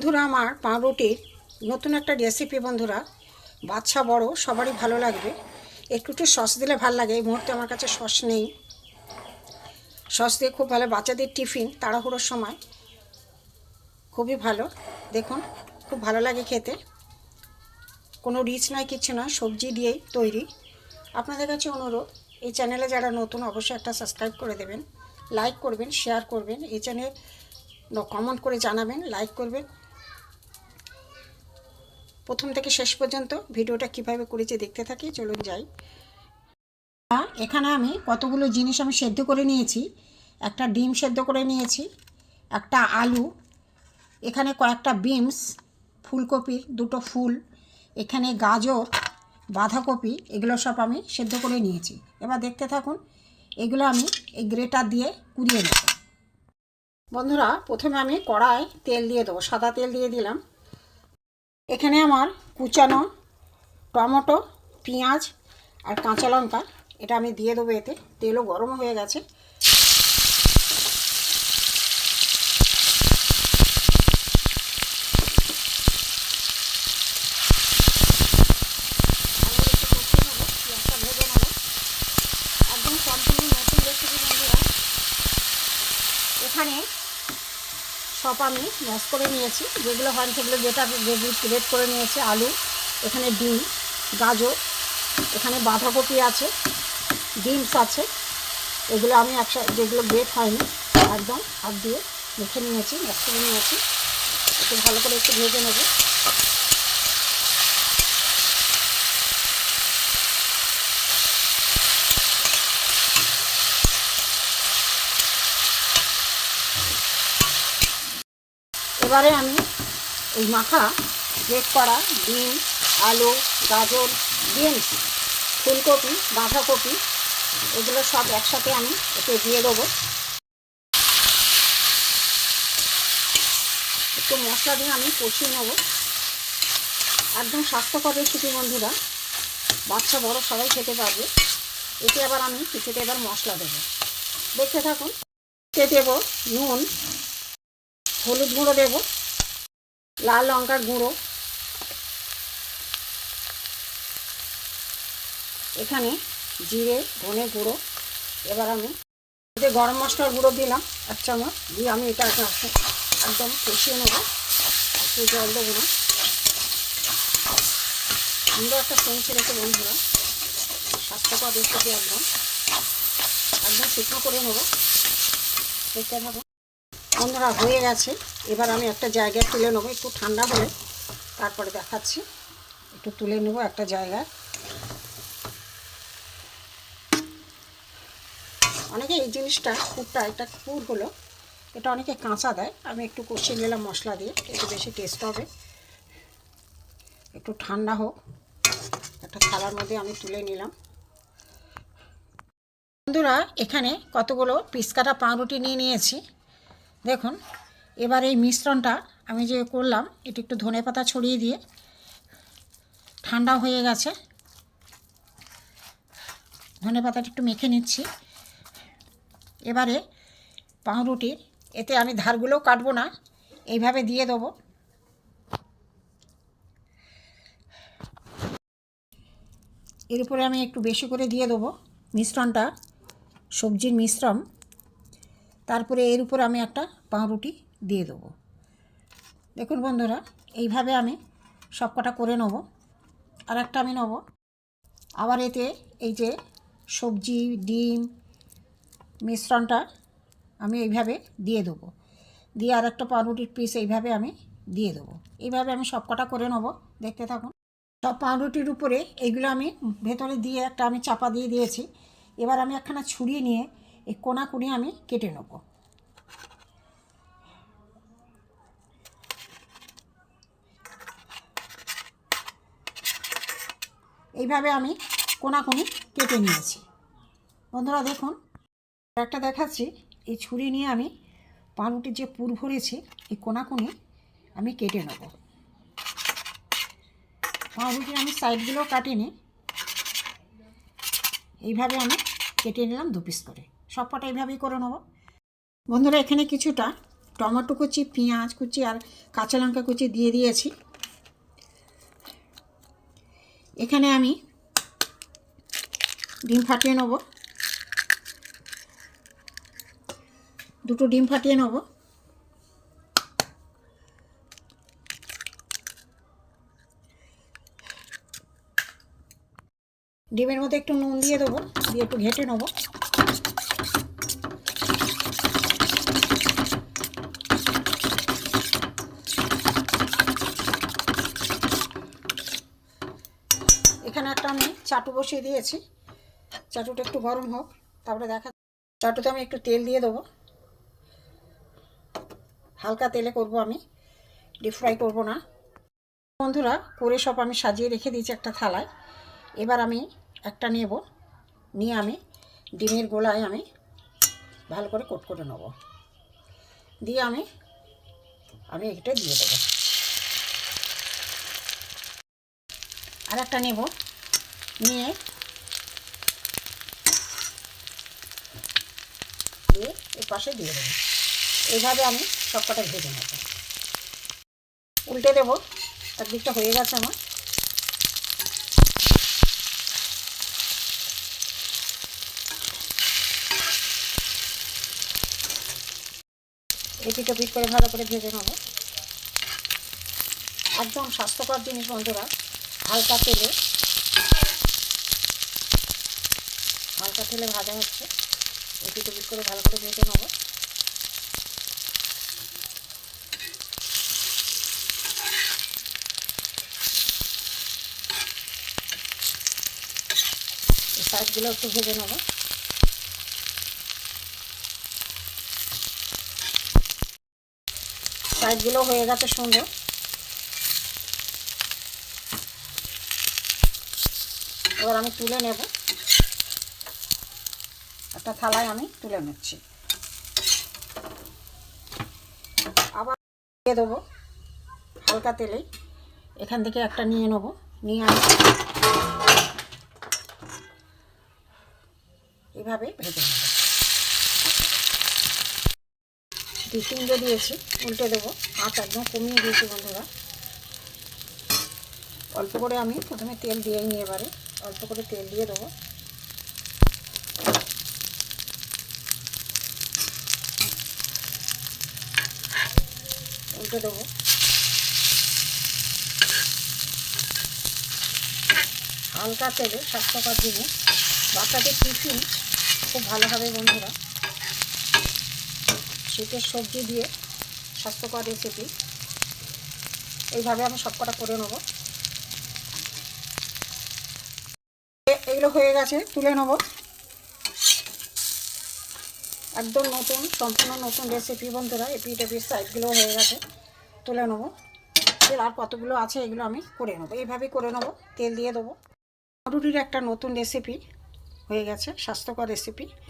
বন্ধুরা, আমার পাউরুটির নতুন একটা রেসিপি। বন্ধুরা, বাচ্চা বড় সবারই ভালো লাগবে। একটু একটু সস দিলে ভালো লাগে। এই মুহূর্তে আমার কাছে সস নেই। সস দিয়ে খুব ভালো, বাচ্চাদের টিফিন তাড়াহুড়োর সময় খুবই ভালো। দেখুন, খুব ভালো লাগে খেতে। কোনো রিচ নয়, কিচ্ছু নয়, সবজি দিয়েই তৈরি। আপনাদের কাছে অনুরোধ, এই চ্যানেলে যারা নতুন অবশ্যই একটা সাবস্ক্রাইব করে দেবেন, লাইক করবেন, শেয়ার করবেন, এই চ্যানেল কমেন্ট করে জানাবেন, লাইক করবেন। প্রথম থেকে শেষ পর্যন্ত ভিডিওটা কিভাবে করেছি দেখতে থাকি, চলুন যাই। এখানে আমি কতগুলো জিনিস আমি সেদ্ধ করে নিয়েছি। একটা ডিম সেদ্ধ করে নিয়েছি, একটা আলু, এখানে কয়েকটা বিনস, ফুলকপির দুটো ফুল, এখানে গাজর, বাঁধাকপি, এগুলো সব আমি সেদ্ধ করে নিয়েছি। এবার দেখতে থাকুন, এগুলো আমি এই গ্রেটার দিয়ে কুড়িয়ে নেব। বন্ধুরা, প্রথমে আমি কড়ায় তেল দিয়ে দেবো, সাদা তেল দিয়ে দিলাম। এখানে আমার কুচানো টমেটো, পেঁয়াজ আর কাঁচা লঙ্কা এটা আমি দিয়ে দেবো। এতে তেলও গরম হয়ে গেছে। একদম সম্পূর্ণ নতুন রেসিপি বন্ধুরা। এখানে সব আমি ম্যাশ করে নিয়েছি, যেগুলো হয় সেগুলো গ্রেট করে নিয়েছি। আলু, এখানে ডিম, গাজর, এখানে বাঁধাকপি আছে, বিনস আছে, এগুলো আমি একসাথে, যেগুলো গ্রেট হয়নি, একদম হাত দিয়ে মেখে নিয়েছি, ম্যাশ করে নিয়েছি। একটু ভালো করে একটু ভেজে নেব। এবারে আমি এই মাখা গ্রেট করা ডিম, আলু, গাজর, বিনস, ফুলকপি, বাঁধাকপি, এগুলো সব একসাথে আমি এতে দিয়ে দেবো। একটু মশলা দিয়ে আমি কষিয়ে নেব। একদম স্বাস্থ্যকর রেসিপি বন্ধুরা, বাচ্চা বড় সবাই খেতে পারবে। এতে আবার আমি কিছুতে এবার মশলা দেবো, দেখতে থাকুন। এতে দেবো নুন, হলুদ গুঁড়ো দেবো, লাল লঙ্কার গুঁড়ো, এখানে জিরে ধনে গুঁড়ো। এবার আমি এতে গরম মশলার গুঁড়ো দিলাম 1 চামচ, দিয়ে আমি এটা একদম কষিয়ে নেবো। একটু জল দেবো না, সুন্দর একটা সেন্ট ছেড়েছে বন্ধুরা। স্বাস্থ্যকর রেসিপি, একদম একদম শুকনো করে নেবো, দেখতে থাকো বন্ধুরা। হয়ে গেছে। এবার আমি একটা জায়গায় তুলে নেবো, একটু ঠান্ডা হলে তারপরে দেখাচ্ছি। একটু তুলে নেবো একটা জায়গায়। অনেকে এই জিনিসটা এটা পুর হলো, এটা অনেকে কাঁচা দেয়। আমি একটু কষিয়ে নিলাম মশলা দিয়ে, একটু বেশি টেস্ট হবে। একটু ঠান্ডা হোক, একটা থালার মধ্যে আমি তুলে নিলাম। বন্ধুরা, এখানে কতগুলো পিস কাটা পাউরুটি নিয়ে নিয়েছি, দেখুন। এবার এই মিশ্রণটা আমি যে করলাম, এটা একটু ধনেপাতা ছড়িয়ে দিয়ে, ঠান্ডা হয়ে গেছে, ধনেপাতাটা একটু মেখে নিচ্ছি। এবারে পাউরুটির এতে আমি ধারগুলোও কাটবো না, এইভাবে দিয়ে দেবো। এর উপরে আমি একটু বেশি করে দিয়ে দেবো মিশ্রণটা, সবজির মিশ্রণ। তারপরে এর উপরে আমি একটা পাউরুটি দিয়ে দেবো। দেখুন বন্ধুরা, এইভাবে আমি সব কটা করে নেব। আর একটা আমি নেব, আবার এতে এই যে সবজি, ডিম মিশ্রণটা আমি এইভাবে দিয়ে দেবো, দিয়ে আর একটা পাউরুটির পিস এইভাবে আমি দিয়ে দেবো। এইভাবে আমি সব কটা করে নেব, দেখতে থাকুন। সব পাউরুটির উপরে এইগুলো আমি ভেতরে দিয়ে একটা আমি চাপা দিয়ে দিয়েছি। এবার আমি একখানা ছুরি নিয়ে এই কোণাকুনি আমি কেটে নেব। এইভাবে আমি কোণাকুনি কেটে নিয়েছি বন্ধুরা। দেখুন, একটা দেখাচ্ছি। এই ছুরি নিয়ে আমি পাউরুটির যে পুর ভরেছি, এই কোণাকুনি আমি কেটে নেব। পাউরুটির আমি সাইডগুলো কাটিনি, এইভাবে আমি কেটে নিলাম 2 পিস করে। সব কটা এইভাবেই করে নেব বন্ধুরা। এখানে কিছুটা টমেটো কুচি, পেঁয়াজ কুচি আর কাঁচা লঙ্কা কুচি দিয়ে দিয়েছি। এখানে আমি ডিম ফাটিয়ে নেব, 2টো ডিম ফাটিয়ে নেব। ডিমের মধ্যে একটু নুন দিয়ে দেবো, দিয়ে একটু ঘেঁটে নেব। এখানে একটা আমি চাটু বসিয়ে দিয়েছি, চাটুটা একটু গরম হোক, তারপরে দেখা। চাটুতে আমি একটু তেল দিয়ে দেবো, হালকা তেলে করব আমি, ডিপ ফ্রাই করব না। বন্ধুরা করে সব আমি সাজিয়ে রেখে দিয়েছি একটা থালায়। এবার আমি একটা নেব, নিয়ে আমি ডিমের গোলায় আমি ভালো করে কোট করে নেব, দিয়ে আমি এটা দিয়ে দেবো। আর একটা নেব, নিয়ে এর পাশে দিয়ে দেবো। এইভাবে আমি সবকটা ভেজে নেব। উল্টে দেবো, একদিকটা হয়ে গেছে আমার। এপিট ওপিট করে ভালো করে ভেজে নেব। একদম স্বাস্থ্যকর জিনিস বন্ধুরা, হালকা তেলে ভাজা হচ্ছে। এপিট ওপিট করে ভালো করে ভেজে নেব। এই সাইডগুলো একটু ভেজে নেব। সাইডগুলো হয়ে গেছে সুন্দর। এবার আমি তুলে নেব, একটা থালায় আমি তুলে নিচ্ছি। আবার দিয়ে দেবো হালকা তেলেই। এখান থেকে একটা নিয়ে নেব, নিয়ে আমি এভাবে ভেজে নেব। 2-3টে দিয়েছি, উল্টে দেবো। আঁচ একদম কমিয়ে দিয়েছি বন্ধুরা। অল্প করে আমি প্রথমে তেল দিয়ে নিই, এবারে অল্প করে তেল দিয়ে দেবো। উল্টে দেবো। হালকা তেলে স্বাস্থ্যকর জিনিস, বাচ্চাদের টিফিন খুব ভালো হবে বন্ধুরা। শীতের সবজি দিয়ে স্বাস্থ্যকর রেসিপি। এইভাবে আমি সবকটা করে নেব। এগুলো হয়ে গেছে, তুলে নেব। একদম নতুন, সম্পূর্ণ নতুন রেসিপি বন্ধুরা। এপিট এপিট সাইডগুলো হয়ে গেছে, তুলে নেব। তেল আর কতগুলো আছে এগুলো আমি করে নেবো, এইভাবেই করে নেবো। তেল দিয়ে দেবো। রুটির একটা নতুন রেসিপি হয়ে গেছে, স্বাস্থ্যকর রেসিপি।